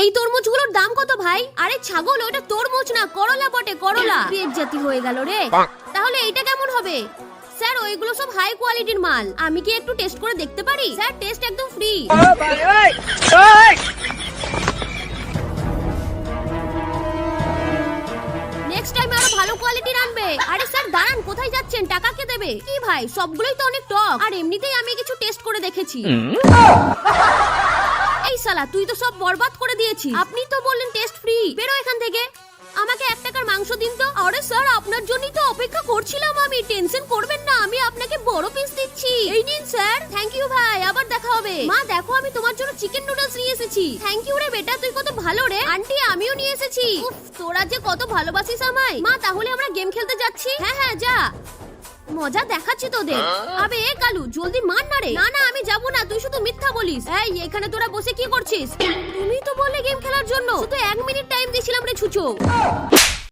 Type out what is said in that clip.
এই তরমুজগুলোর দাম কত ভাই? আরে ছাগল, ওটা তরমুজ না, করলা বটে, করলা। পেট জাতি হয়ে গেল রে। তাহলে এইটা কেমন হবে? স্যার ওইগুলো সব হাই কোয়ালিটির মাল, আমি কি একটু টেস্ট করে দেখতে পারি? স্যার টেস্ট একদম ফ্রি। নেক্সট টাইম আরো ভালো কোয়ালিটির আনবে। আরে স্যার দাঁড়ান, কোথায় যাচ্ছেন? টাকা কে দেবে? কি ভাই, সবগুলোই তো অনেক টক, আর এমনিতেই আমি কিছু টেস্ট করে দেখেছি। এই শালা, তুই তো সব বরবাদ করে দিয়েছিস। আপনি তো বললেন টেস্ট ফ্রি, বেরো এখান থেকে। আমাকে 1 টাকার মাংস দিন তো। আরে স্যার, আপনার জন্যই তো অপেক্ষা করছিলাম আমি, টেনশন করবেন না, আমি আপনাকে বড় পিস দিচ্ছি। এই নিন স্যার। থ্যাংক ইউ ভাই, আবার দেখা হবে। মা দেখো, আমি তোমার জন্য চিকেন নুডলস নিয়ে এসেছি। থ্যাংক ইউ রে বেটা, তুই কত ভালো রে। আন্টি আমিও নিয়ে এসেছি। উফ, তোরা যে কত ভালোবাসিস আমায়। মা তাহলে আমরা গেম খেলতে যাচ্ছি। হ্যাঁ হ্যাঁ যা, মজা দেখাচ্ছি তোদের। আবে এ কালু, জলদি মান না রে। না না আমি যাবো না, তুই শুধু মিথ্যা বলিস। এই এখানে তোরা বসে কি করছিস? তুমি তো বললে গেম খেলার জন্য, শুধু 1 মিনিট টাইম দিয়েছিলাম রে ছুচো।